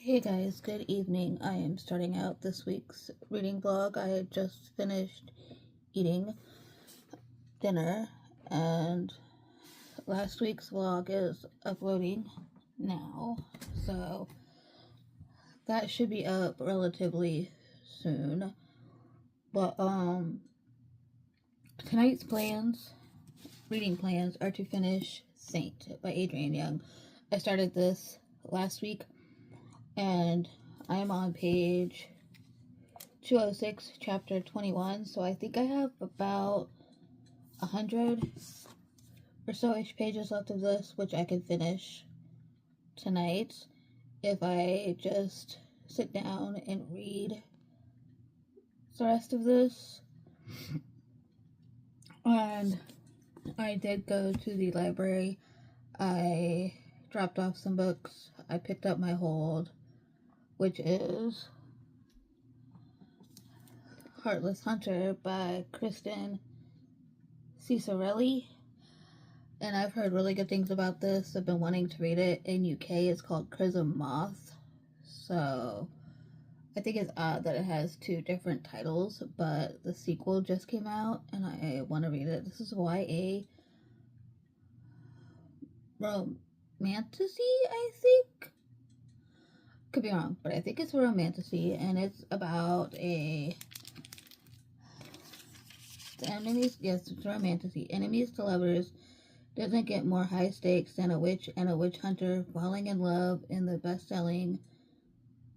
Hey guys, good evening. I am starting out this week's reading vlog. I had just finished eating dinner and last week's vlog is uploading now. So that should be up relatively soon. But tonight's reading plans are to finish Saint by Adrienne Young. I started this last week and I am on page 206, chapter 21, so I think I have about 100 or so-ish pages left of this, which I can finish tonight if I just sit down and read the rest of this. And I did go to the library. I dropped off some books. I picked up my hold, which is Heartless Hunter by Kristen Ciccarelli. And I've heard really good things about this. I've been wanting to read it. In UK, it's called Crimson Moth. So I think it's odd that it has two different titles, but the sequel just came out and I want to read it. This is YA romantasy, I think. Could be wrong, but I think it's romantasy, and it's about the enemies. Yes, it's romantasy. Enemies to lovers. Doesn't get more high stakes than a witch and a witch hunter falling in love in the best-selling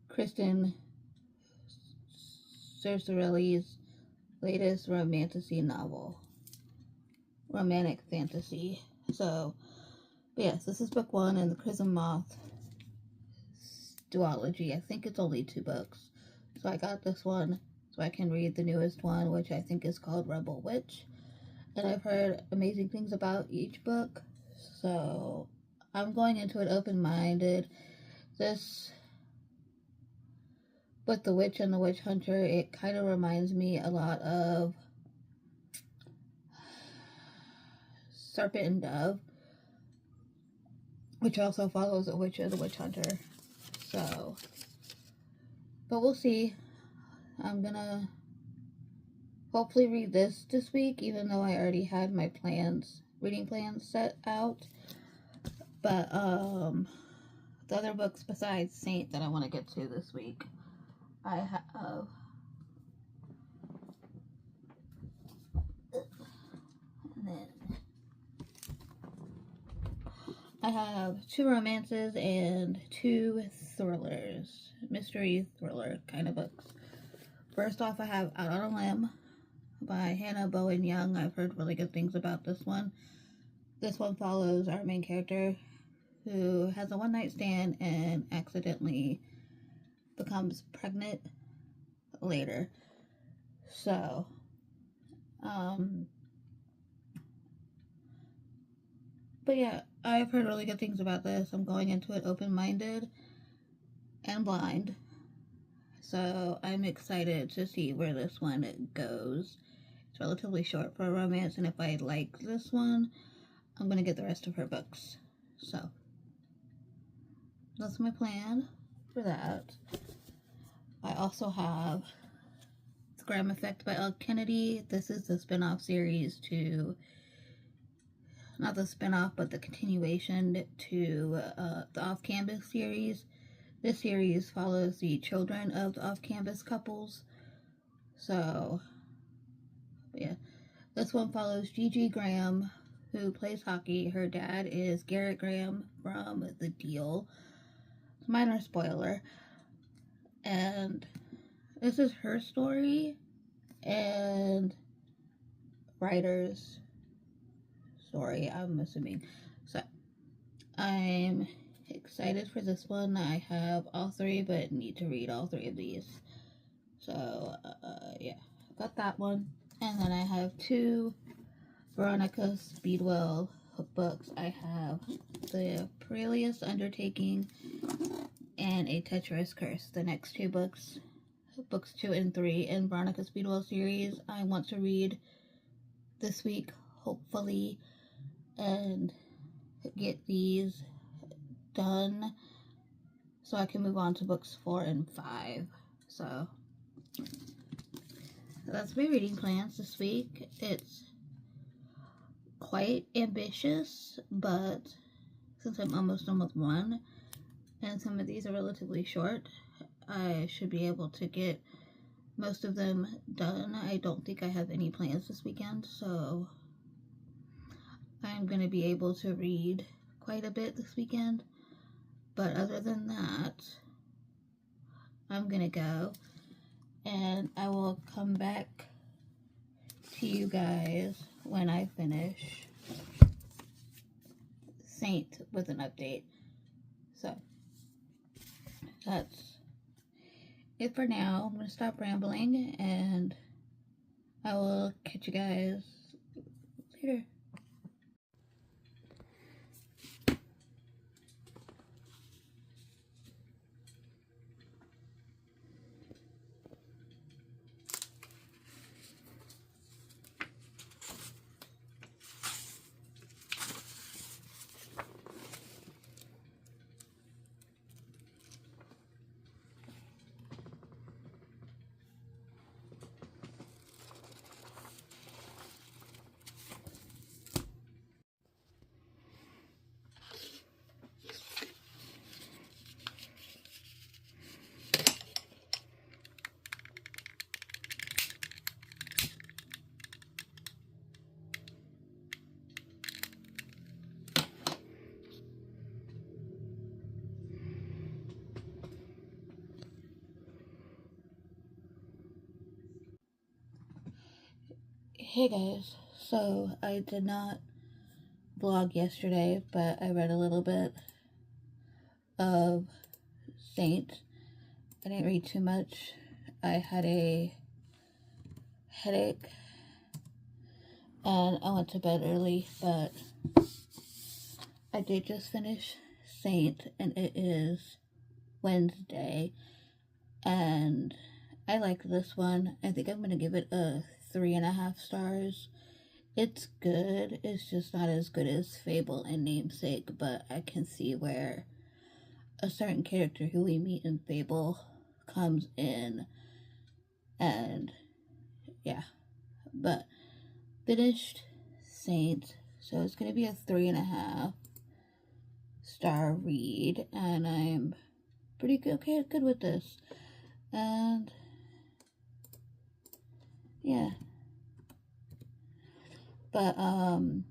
Kristen Ciccarelli's latest romantic fantasy. So, but yes, this is book one in the Crimson Moth duology. I think it's only 2 books. So I got this one so I can read the newest one, which I think is called Rebel Witch. And I've heard amazing things about each book, so I'm going into it open-minded. This, with the witch and the witch hunter, it kind of reminds me a lot of Serpent and Dove, which also follows a witch and a witch hunter. So, but we'll see. I'm gonna hopefully read this week, even though I already had my reading plans set out. But the other books besides Saint that I want to get to this week, I have I have 2 romances and 2 thrillers, mystery thriller kind of books. First off, I have Out on a Limb by Hannah Bowen Young. I've heard really good things about this one. This one follows our main character who has a one-night stand and accidentally becomes pregnant later. So, but yeah, I've heard really good things about this. I'm going into it open-minded and blind. So I'm excited to see where this one goes. It's relatively short for a romance, and if I like this one, I'm going to get the rest of her books. So that's my plan for that. I also have The Graham Effect by Elle Kennedy. This is the spin-off series to, not the spin-off, but the continuation to the Off-Campus series. This series follows the children of the off-campus couples. So, yeah. This one follows Gigi Graham, who plays hockey. Her dad is Garrett Graham from The Deal. Minor spoiler. And this is her story and writer's story, I'm assuming. So, I'm excited for this one. I have all 3, but need to read all 3 of these. So, yeah, got that one. And then I have 2 Veronica Speedwell books. I have The Perilous Undertaking and A Tetris Curse. The next 2 books 2 and 3 in Veronica Speedwell series, I want to read this week, hopefully, and get these done so I can move on to books 4 and 5. So that's my reading plans this week. It's quite ambitious, but since I'm almost done with one, and some of these are relatively short, I should be able to get most of them done. I don't think I have any plans this weekend, so I'm going to be able to read quite a bit this weekend. But other than that, I'm going to go, and I will come back to you guys when I finish Saint with an update. So that's it for now. I'm going to stop rambling, and I will catch you guys later. Hey guys, so I did not vlog yesterday, but I read a little bit of Saint. I didn't read too much. I had a headache and I went to bed early, but I did just finish Saint, and it is Wednesday, and I liked this one. I think I'm going to give it a 3.5 stars. It's good. It's just not as good as Fable and Namesake, but I can see where a certain character who we meet in Fable comes in, and yeah. But finished Saint, so it's gonna be a 3.5 star read, and I'm pretty good with this. And yeah. But I'm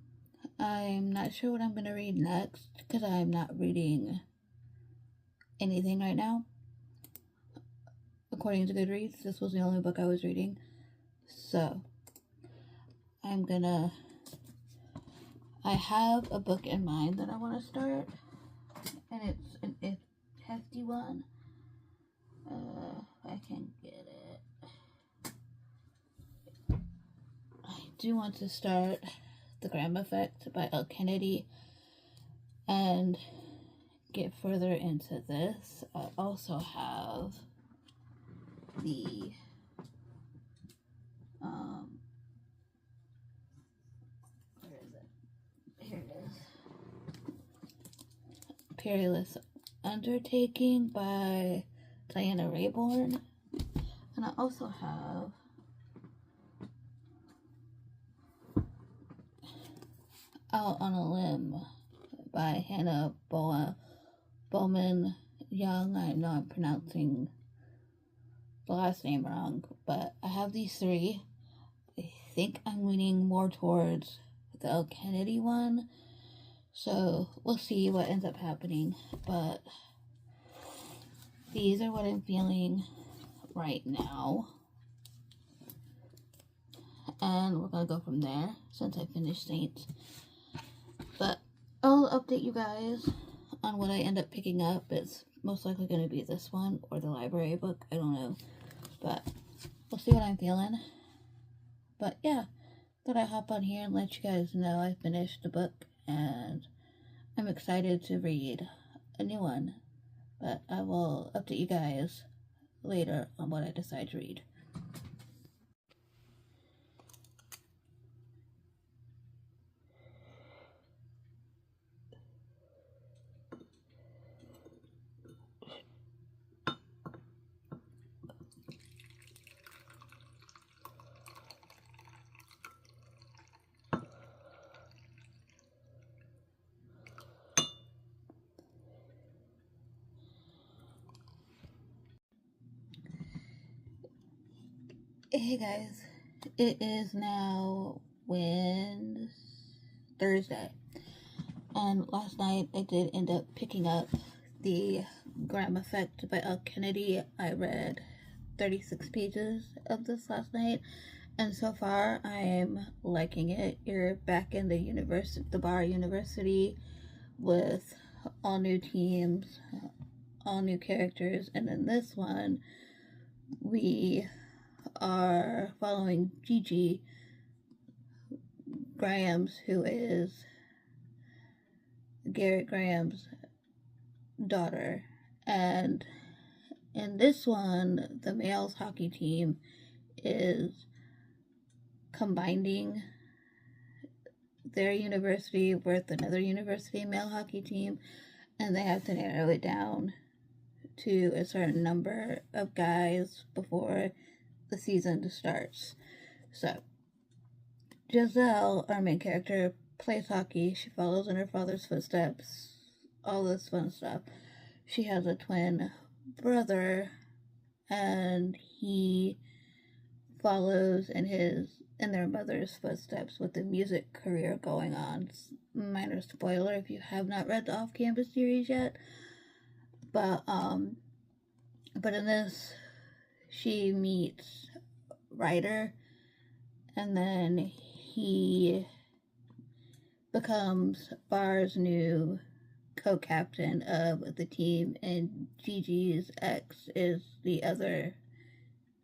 not sure what I'm gonna read next, because I'm not reading anything right now. According to Goodreads, this was the only book I was reading. So I have a book in mind that I want to start, and it's an hefty one. If I can get it. I do want to start The Graham Effect by Elle Kennedy and get further into this. I also have the where is it? Here it is. Perilous Undertaking by Diana Raybourn. And I also have Out on a Limb by Hannah Bowman Young. I know I'm pronouncing the last name wrong, but I have these three. I think I'm leaning more towards the Elle Kennedy one, so we'll see what ends up happening. But these are what I'm feeling right now, and we're gonna go from there since I finished Saints. But I'll update you guys on what I end up picking up. It's most likely going to be this one or the library book. I don't know, but we'll see what I'm feeling. But yeah, thought I'd hop on here and let you guys know I finished the book, and I'm excited to read a new one. But I will update you guys later on what I decide to read. Hey guys, it is now Thursday, and last night I did end up picking up the Graham Effect by Elle Kennedy. I read 36 pages of this last night, and so far I'm liking it. You're back in the Bar University, with all new teams, all new characters, and in this one we are following Gigi Grahams, who is Garrett Graham's daughter. And in this one, the males hockey team is combining their university with another university male hockey team, and they have to narrow it down to a certain number of guys before the season starts. So, Giselle, our main character, plays hockey. She follows in her father's footsteps, all this fun stuff. She has a twin brother, and he follows in their mother's footsteps with a music career going on. Minor spoiler if you have not read the Off-Campus series yet, but in this, she meets Ryder, and then he becomes Bar's new co-captain of the team, and Gigi's ex is the other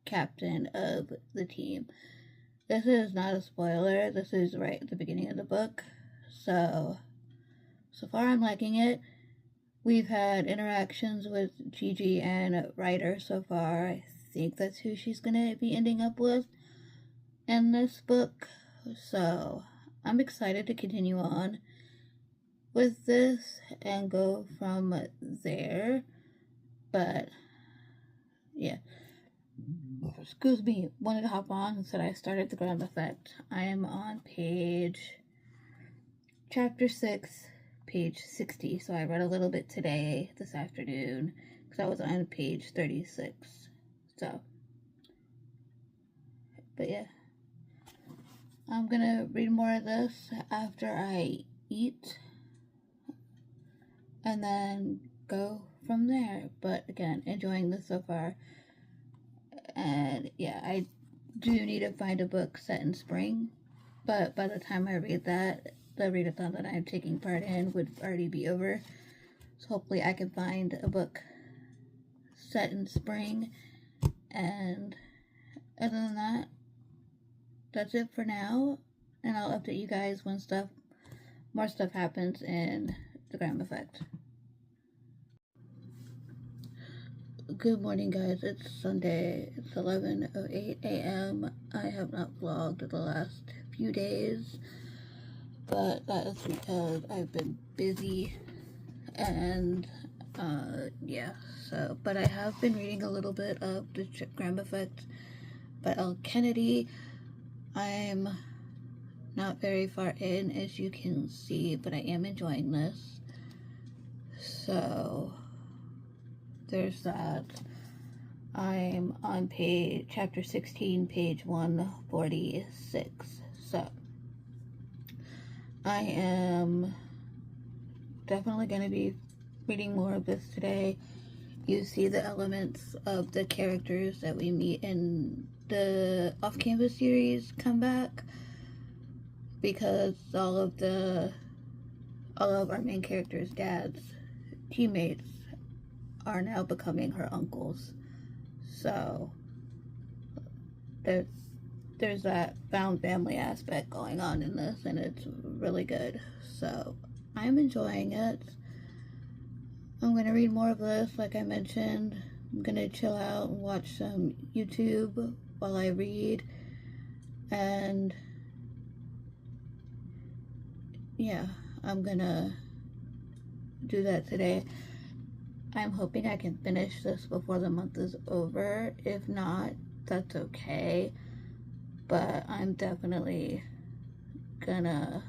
captain of the team. This is not a spoiler. This is right at the beginning of the book. So far I'm liking it. We've had interactions with Gigi and Ryder so far. I think that's who she's going to be ending up with in this book. So I'm excited to continue on with this and go from there. But yeah, excuse me, wanted to hop on and said I started the Graham Effect. I am on chapter 6, page 60. So I read a little bit today, this afternoon, because I was on page 36. So, but yeah, I'm gonna read more of this after I eat, and then go from there. But again, enjoying this so far. And yeah, I do need to find a book set in spring, but by the time I read that, the readathon that I'm taking part in would already be over. So hopefully I can find a book set in spring. And other than that, that's it for now. And I'll update you guys when more stuff happens in the Graham Effect. Good morning, guys. It's Sunday. It's 11:08 a.m. I have not vlogged the last few days, but that is because I've been busy, and yeah. So, but I have been reading a little bit of the Graham Effect by Elle Kennedy. I'm not very far in, as you can see, but I am enjoying this. So there's that. I'm on chapter 16, page 146. So I am definitely going to be reading more of this today. You see the elements of the characters that we meet in the Off-Campus series come back, because all of our main characters' dads, teammates, are now becoming her uncles. So there's that found family aspect going on in this, and it's really good. So I'm enjoying it. I'm going to read more of this, like I mentioned. I'm going to chill out and watch some YouTube while I read. And yeah, I'm going to do that today. I'm hoping I can finish this before the month is over. If not, that's okay. But I'm definitely gonna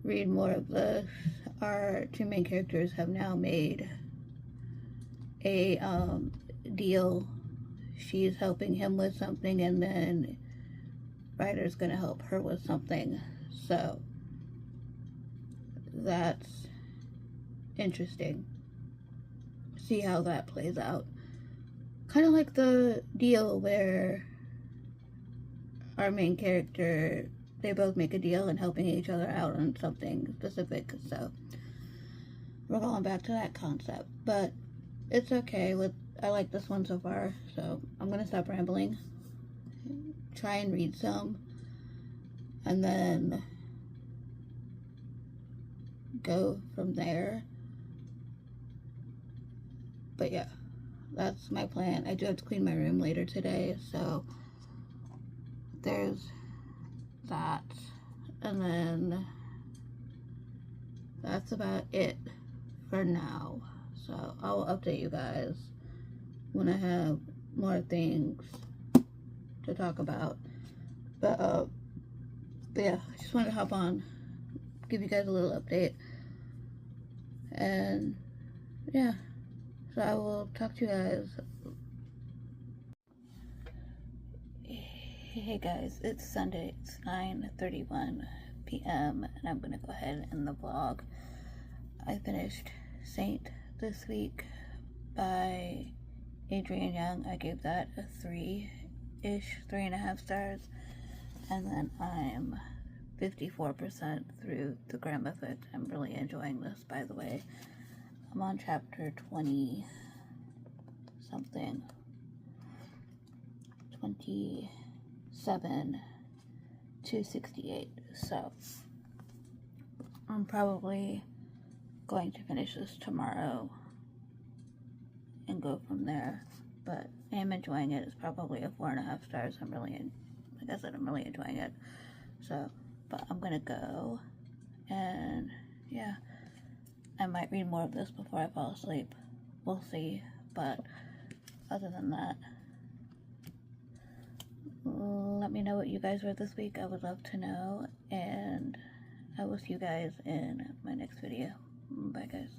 read more of this. Our two main characters have now made a deal. She's helping him with something, and then Ryder's gonna help her with something. So that's interesting. See how that plays out. Kind of like the deal where our main character, they both make a deal and helping each other out on something specific. So we're going back to that concept, but it's okay. I like this one so far, so I'm gonna stop rambling, try and read some, and then go from there. But yeah, that's my plan. I do have to clean my room later today, so there's that. And then that's about it for now. So I'll update you guys when I have more things to talk about. But yeah, I just wanted to hop on, give you guys a little update. And yeah, so I will talk to you guys. Hey guys, it's Sunday. It's 9:31 p.m. and I'm gonna go ahead and end the vlog. I finished Saint this week by Adrienne Young. I gave that a 3-ish, 3.5 stars. And then I'm 54% through The Graham Effect. I'm really enjoying this, by the way. I'm on chapter 20 something. 27 to 68. So I'm probably going to finish this tomorrow and go from there. But I am enjoying it. It's probably a 4.5 stars. Like I said, I'm really enjoying it. So, but I'm gonna go, and yeah, I might read more of this before I fall asleep. We'll see. But other than that, let me know what you guys read this week. I would love to know, and I will see you guys in my next video. Bye guys.